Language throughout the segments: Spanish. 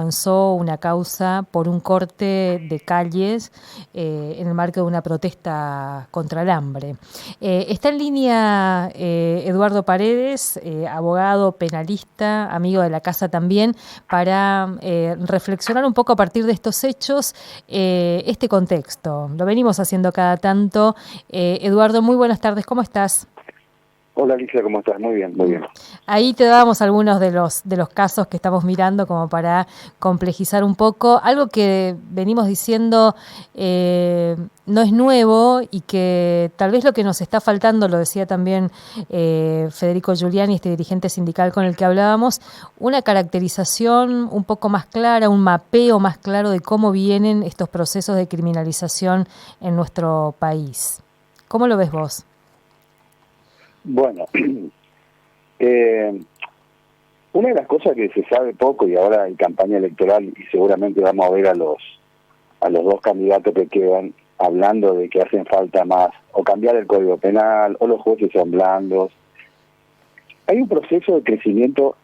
lanzó una causa por un corte de calles en el marco de una protesta contra el hambre. Está en línea Eduardo Paredes, abogado, penalista, amigo de la casa también, para reflexionar un poco a partir de estos hechos este contexto. Lo venimos haciendo cada tanto. Eduardo, muy buenas tardes, ¿cómo estás? Hola Alicia, ¿cómo estás? Muy bien, muy bien. Ahí te dábamos algunos de los casos que estamos mirando como para complejizar un poco. Algo que venimos diciendo no es nuevo y que tal vez lo que nos está faltando, lo decía también Federico Giuliani, este dirigente sindical con el que hablábamos, una caracterización un poco más clara, un mapeo más claro de cómo vienen estos procesos de criminalización en nuestro país. ¿Cómo lo ves vos? Bueno, una de las cosas que se sabe poco, y ahora hay campaña electoral y seguramente vamos a ver a los dos candidatos que quedan hablando de que hacen falta más, o cambiar el Código Penal, o los jueces son blandos. Hay un proceso de crecimiento,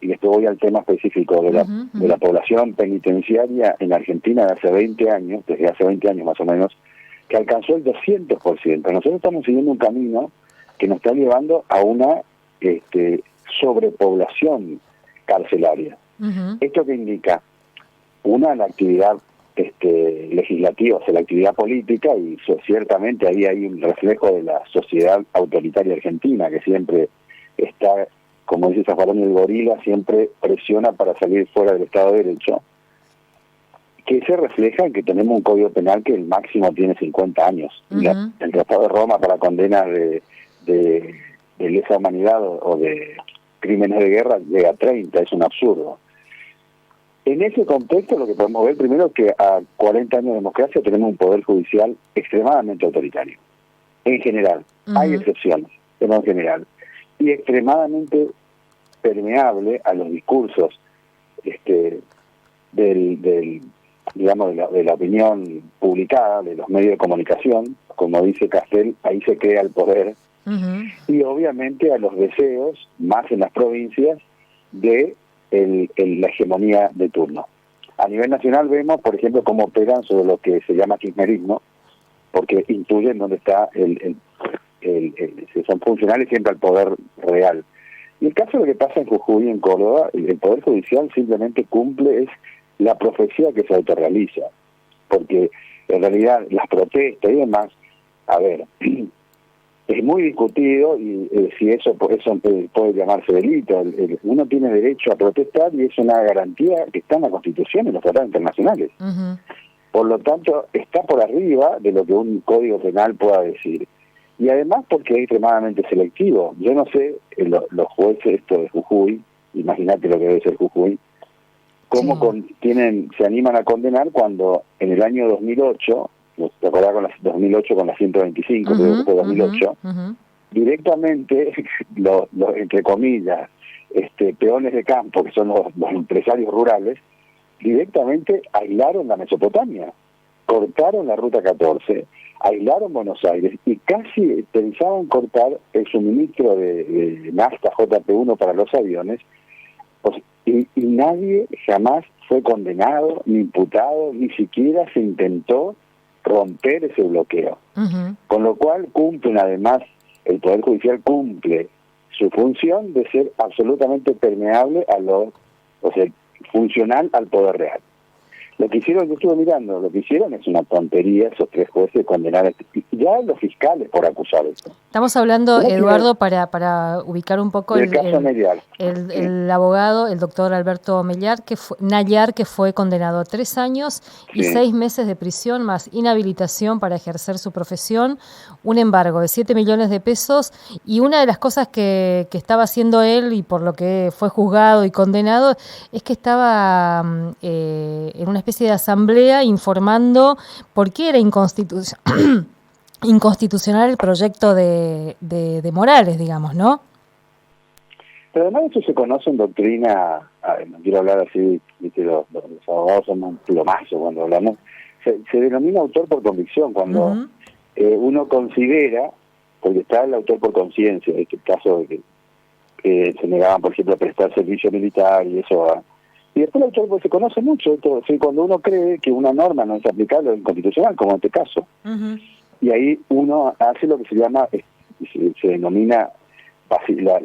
y después voy al tema específico de la población penitenciaria en Argentina de hace 20 años, desde hace 20 años más o menos, que alcanzó el 200%. Nosotros estamos siguiendo un camino que nos está llevando a una sobrepoblación carcelaria. ¿Esto qué indica? Una, la actividad legislativa, o sea, la actividad política, y ciertamente ahí hay un reflejo de la sociedad autoritaria argentina, que siempre está, como dice Zaffaroni, el gorila siempre presiona para salir fuera del Estado de Derecho, que se refleja en que tenemos un Código Penal que el máximo tiene 50 años. El Tratado de Roma para condenas de lesa humanidad o de crímenes de guerra llega a 30, es un absurdo. En ese contexto lo que podemos ver primero es que a 40 años de democracia tenemos un poder judicial extremadamente autoritario, en general. Hay excepciones, pero en general. Y extremadamente permeable a los discursos de la opinión publicada, de los medios de comunicación. Como dice Castel, ahí se crea el poder. Y obviamente a los deseos, más en las provincias, de la hegemonía de turno. A nivel nacional vemos, por ejemplo, cómo operan sobre lo que se llama kirchnerismo, porque intuyen dónde está son funcionales siempre al poder real. Y el caso de lo que pasa en Jujuy y en Córdoba, el Poder Judicial simplemente cumple es la profecía que se autorrealiza, porque en realidad las protestas y demás, a ver, es muy discutido y si eso puede llamarse delito. Uno tiene derecho a protestar y es una garantía que está en la Constitución y en los tratados internacionales. Por lo tanto, está por arriba de lo que un código penal pueda decir. Y además porque es extremadamente selectivo. Yo no sé, los jueces de Jujuy, imagínate lo que debe ser Jujuy, cómo se animan a condenar cuando en el año 2008, ¿te acordás con la 2008 con la 125, creo que fue 2008? Directamente, los entre comillas, peones de campo, que son los empresarios rurales, directamente aislaron la Mesopotamia, cortaron la Ruta 14, aislaron Buenos Aires y casi pensaban cortar el suministro de nafta JP1 para los aviones, y nadie jamás fue condenado, ni imputado, ni siquiera se intentó romper ese bloqueo. Con lo cual cumplen, además, el Poder Judicial cumple su función de ser absolutamente permeable funcional al poder real. Lo que hicieron, yo estuve mirando, lo que hicieron es una tontería, esos 3 jueces condenar ya los fiscales por acusar esto. Estamos hablando, Eduardo, para ubicar un poco el caso Nayar. El abogado, el doctor Alberto Nayar, que fue condenado a 3 años y 6 meses de prisión más inhabilitación para ejercer su profesión, un embargo de 7 millones de pesos, y una de las cosas que estaba haciendo él y por lo que fue juzgado y condenado es que estaba en una especie de asamblea informando por qué era inconstitucional el proyecto de Morales, digamos, ¿no? Pero además eso se conoce en doctrina, no quiero hablar así, ¿viste? Los abogados somos un plomazo cuando hablamos, se denomina autor por convicción, cuando uno considera, porque está el autor por conciencia, en este caso de que se negaban, por ejemplo, a prestar servicio militar y eso Y después el autor pues se conoce mucho, esto, ¿sí? Cuando uno cree que una norma no es aplicable o inconstitucional, como en este caso, y ahí uno hace lo que se llama, se denomina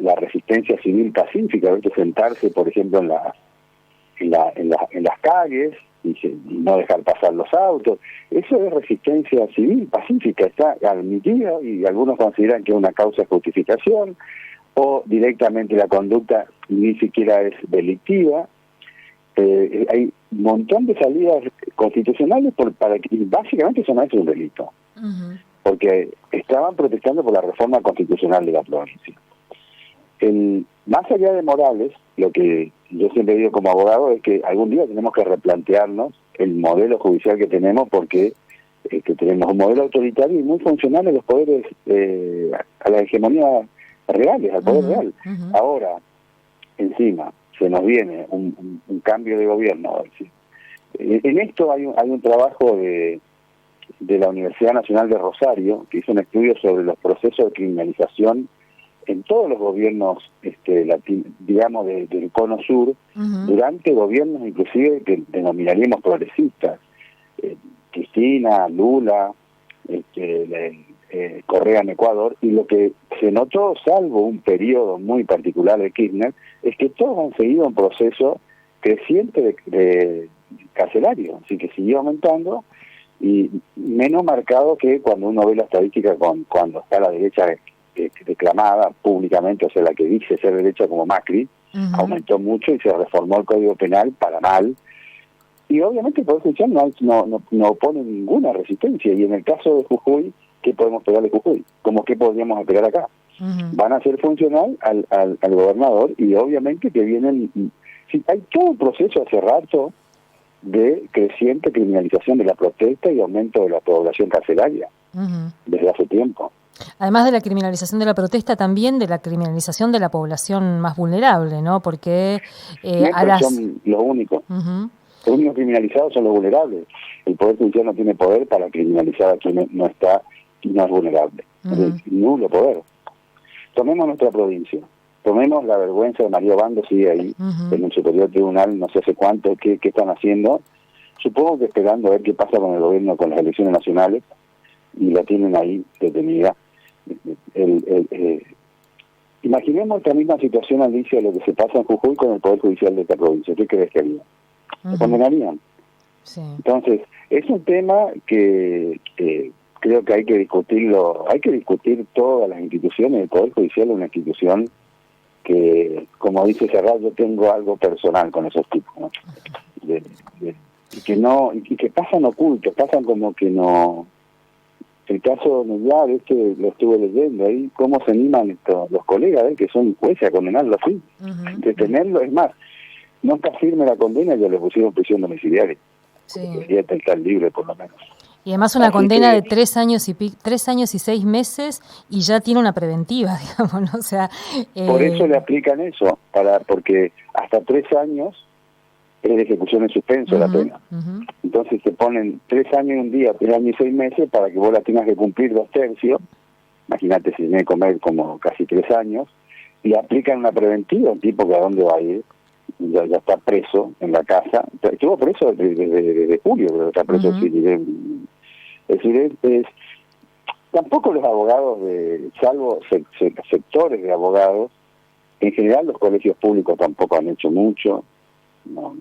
la resistencia civil pacífica, ¿ves? Sentarse, por ejemplo, en las calles y no dejar pasar los autos. Eso es resistencia civil pacífica, está admitido y algunos consideran que es una causa de justificación o directamente la conducta ni siquiera es delictiva. Hay un montón de salidas constitucionales para que básicamente eso no es un delito, porque estaban protestando por la reforma constitucional de la provincia. Más allá de Morales, lo que yo siempre digo como abogado es que algún día tenemos que replantearnos el modelo judicial que tenemos, porque que tenemos un modelo autoritario y muy funcional a los poderes, a la hegemonía reales, al poder real. Ahora, encima, se nos viene un cambio de gobierno. En esto hay un trabajo de la Universidad Nacional de Rosario, que hizo un estudio sobre los procesos de criminalización en todos los gobiernos, digamos, del cono sur, durante gobiernos inclusive que denominaríamos progresistas. Cristina, Lula, Correa en Ecuador, y lo que se notó, salvo un periodo muy particular de Kirchner, es que todos han seguido un proceso creciente de carcelario, así que siguió aumentando, y menos marcado que cuando uno ve la estadística cuando está la derecha declamada públicamente, o sea, la que dice ser derecha como Macri, aumentó mucho y se reformó el Código Penal para mal, y obviamente el Poder Judicial no opone ninguna resistencia, y en el caso de Jujuy, ¿qué podemos pegarle a Jujuy? ¿Cómo qué podríamos pegar acá? Van a ser funcional al gobernador, y obviamente que vienen... Sí, hay todo un proceso hace rato de creciente criminalización de la protesta y aumento de la población carcelaria desde hace tiempo. Además de la criminalización de la protesta, también de la criminalización de la población más vulnerable, ¿no? Porque son los únicos. Los únicos criminalizados son los vulnerables. El Poder Judicial no tiene poder para criminalizar a quien no está y no es vulnerable. Es nulo poder. Tomemos nuestra provincia. Tomemos la vergüenza de María Obando, sigue ahí, en el Superior Tribunal, no sé hace cuánto, qué están haciendo. Supongo que esperando a ver qué pasa con el gobierno, con las elecciones nacionales, y la tienen ahí detenida. Imaginemos esta misma situación, Alicia, de lo que se pasa en Jujuy con el Poder Judicial de esta provincia. ¿Qué crees que harían? ¿Lo condenarían? Sí. Entonces, es un tema que creo que hay que discutirlo, hay que discutir todas las instituciones. El Poder Judicial es una institución que, como dice Serrat, yo tengo algo personal con esos tipos, ¿no? Y que pasan ocultos, pasan como que no... El caso Mellar, lo estuve leyendo ahí, cómo se animan los colegas, que son jueces, a condenarlo así, detenerlo. Es más, no está firme la condena, ya le pusieron prisión domiciliaria. Sí. Debería estar libre por lo menos. Y además una condena de 3 años y 6 meses, y ya tiene una preventiva, digamos, ¿no? O sea, por eso le aplican eso, porque hasta 3 años es de ejecución en suspenso la pena. Entonces te ponen 3 años y un día, 3 años y 6 meses para que vos la tengas que cumplir 2/3. Imagínate si tiene que comer como casi 3 años, y le aplican una preventiva, un tipo que a dónde va a ir, ya está preso en la casa. Estuvo preso desde julio, pero está preso. Es decir, tampoco los abogados, salvo sectores de abogados, en general los colegios públicos tampoco han hecho mucho. No,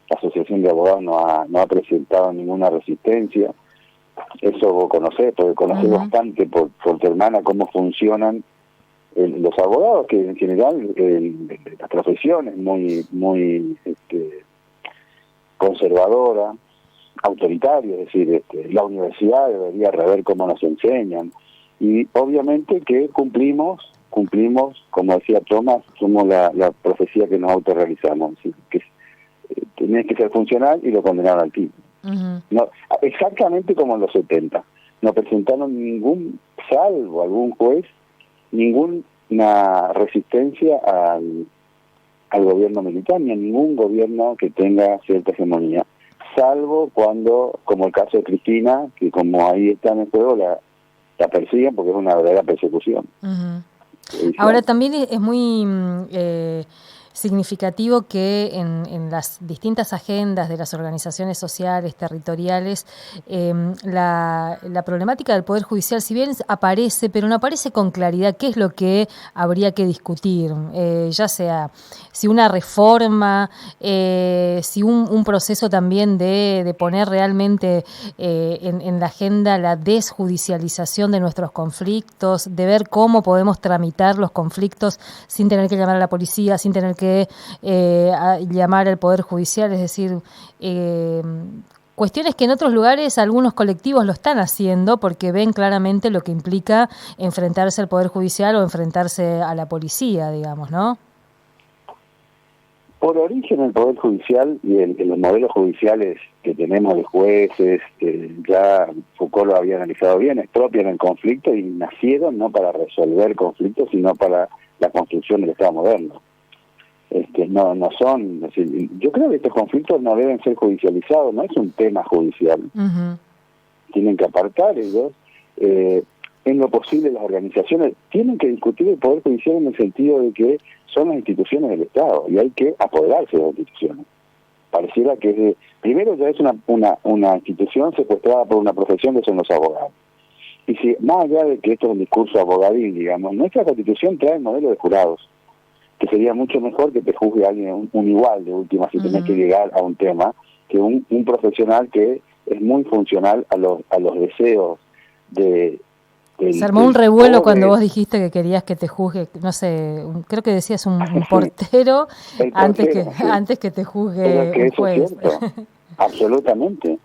la Asociación de Abogados no ha presentado ninguna resistencia. Eso vos conocés, porque conocés bastante por tu hermana cómo funcionan los abogados, que en general la profesión es muy conservadora, autoritaria, es decir, la universidad debería rever cómo nos enseñan, y obviamente que cumplimos, como decía Tomás, somos la profecía que nos autorrealizamos, ¿sí? Que tenés que ser funcional, y lo condenaron al tipo. No, exactamente como en los 70. No presentaron salvo algún juez, ninguna resistencia al gobierno militar, ni a ningún gobierno que tenga cierta hegemonía, salvo cuando, como el caso de Cristina, que como ahí está en el juego, la persiguen porque es una verdadera persecución. Ahora también es muy significativo que en las distintas agendas de las organizaciones sociales, territoriales, la problemática del Poder Judicial, si bien aparece, pero no aparece con claridad qué es lo que habría que discutir, ya sea si una reforma, si un proceso también de poner realmente en la agenda la desjudicialización de nuestros conflictos, de ver cómo podemos tramitar los conflictos sin tener que llamar a la policía, sin tener que llamar al Poder Judicial, es decir, cuestiones que en otros lugares algunos colectivos lo están haciendo porque ven claramente lo que implica enfrentarse al Poder Judicial o enfrentarse a la policía, digamos, ¿no? Por origen el Poder Judicial y los modelos judiciales que tenemos de jueces, que ya Foucault lo había analizado bien, expropian el conflicto y nacieron no para resolver conflictos, sino para la construcción del Estado moderno. No son, es decir, yo creo que estos conflictos no deben ser judicializados, no es un tema judicial. Uh-huh. Tienen que apartar ellos. En lo posible las organizaciones tienen que discutir el Poder Judicial en el sentido de que son las instituciones del Estado y hay que apoderarse de las instituciones. Pareciera que primero ya es una institución secuestrada por una profesión que son los abogados. Y si más allá de que esto es un discurso abogadil, digamos, nuestra Constitución trae el modelo de jurados, que sería mucho mejor que te juzgue alguien, un igual de última, si tenés que llegar a un tema, que un profesional que es muy funcional a los deseos de... Se armó un revuelo cuando vos dijiste que querías que te juzgue, no sé, creo que decías un portero, antes que te juzgue un juez. Es cierto, absolutamente,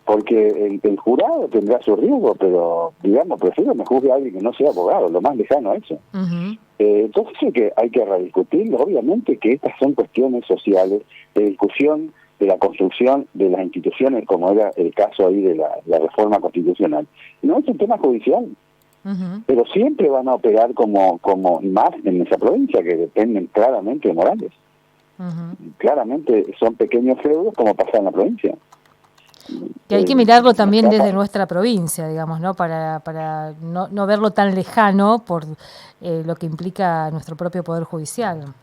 porque el jurado tendrá su riesgo, pero digamos, prefiero me juzgue a alguien que no sea abogado, lo más lejano a eso. Uh-huh. Entonces hay que rediscutirlo, obviamente que estas son cuestiones sociales, de discusión de la construcción de las instituciones, como era el caso ahí de la reforma constitucional. No es un tema judicial. Uh-huh. Pero siempre van a operar como más en esa provincia, que dependen claramente de Morales. Uh-huh. Claramente son pequeños feudos como pasa en la provincia. Que hay que mirarlo también desde nuestra provincia, digamos, ¿no? Para no verlo tan lejano por lo que implica nuestro propio Poder Judicial.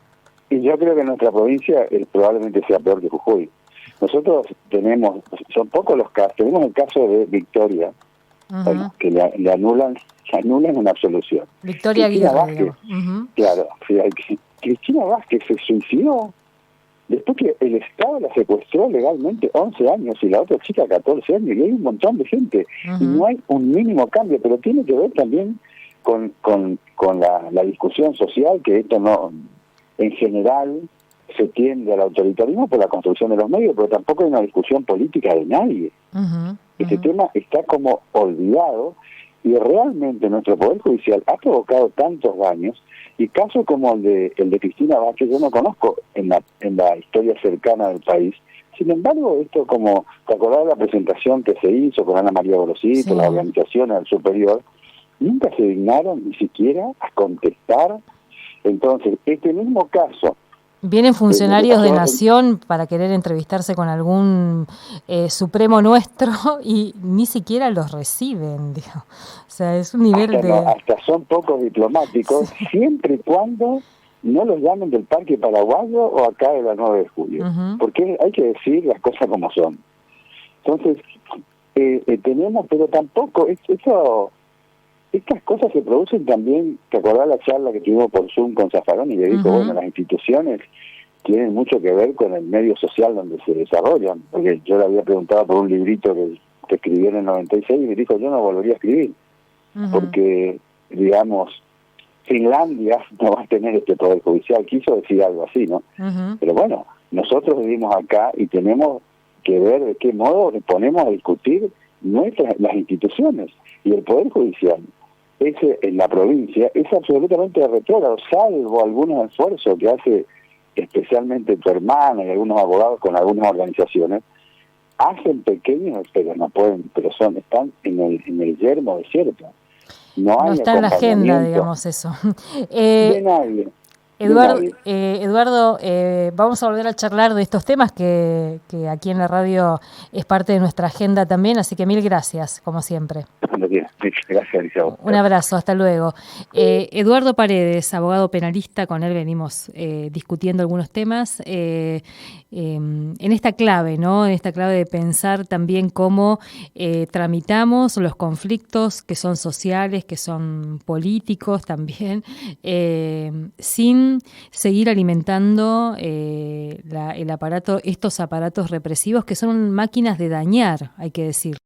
Y yo creo que en nuestra provincia probablemente sea peor que Jujuy. Nosotros son pocos los casos, tenemos el caso de Victoria, uh-huh. Bueno, que le anulan una absolución. Victoria Aguirre, uh-huh. Claro, Cristina Vázquez se suicidó después que el Estado la secuestró legalmente 11 años y la otra chica 14 años, y hay un montón de gente, uh-huh. Y no hay un mínimo cambio, pero tiene que ver también con la discusión social, que esto no, en general, se tiende al autoritarismo por la construcción de los medios, pero tampoco hay una discusión política de nadie. Uh-huh. Este tema está como olvidado, y realmente nuestro Poder Judicial ha provocado tantos daños, y casos como el de Cristina Vázquez yo no conozco en la historia cercana del país. Sin embargo, esto, como te acordás de la presentación que se hizo con Ana María Gorosito, sí. Las organizaciones del superior, nunca se dignaron ni siquiera a contestar. Entonces, este mismo caso... Vienen funcionarios de Nación para querer entrevistarse con algún supremo nuestro y ni siquiera los reciben, digo. O sea, es un nivel hasta son pocos diplomáticos, sí. Siempre y cuando no los llamen del Parque Paraguayo o acá de la 9 de julio. Uh-huh. Porque hay que decir las cosas como son. Entonces, tenemos, pero tampoco... Estas cosas se producen también, ¿te acordás la charla que tuvimos por Zoom con Zaffaroni? Y le dijo, uh-huh. Bueno, las instituciones tienen mucho que ver con el medio social donde se desarrollan, porque yo le había preguntado por un librito que escribió en el 96 y me dijo, yo no volvería a escribir, uh-huh. Porque, digamos, Finlandia no va a tener este Poder Judicial, quiso decir algo así, ¿no? Uh-huh. Pero bueno, nosotros vivimos acá y tenemos que ver de qué modo nos ponemos a discutir las instituciones, y el Poder Judicial en la provincia es absolutamente retrógrado, salvo algunos esfuerzos que hace especialmente tu hermana y algunos abogados con algunas organizaciones, hacen pequeños, pero no pueden, pero están en el yermo desierto. No está en la agenda, digamos, eso. De nadie. Eduardo, vamos a volver a charlar de estos temas que aquí en la radio es parte de nuestra agenda también, así que mil gracias, como siempre. cuando quieras. Gracias, Alicia. Un abrazo, hasta luego. Eduardo Paredes, abogado penalista, con él venimos discutiendo algunos temas en esta clave, ¿no? En esta clave de pensar también cómo tramitamos los conflictos que son sociales, que son políticos también, sin seguir alimentando el aparato, estos aparatos represivos que son máquinas de dañar, hay que decir.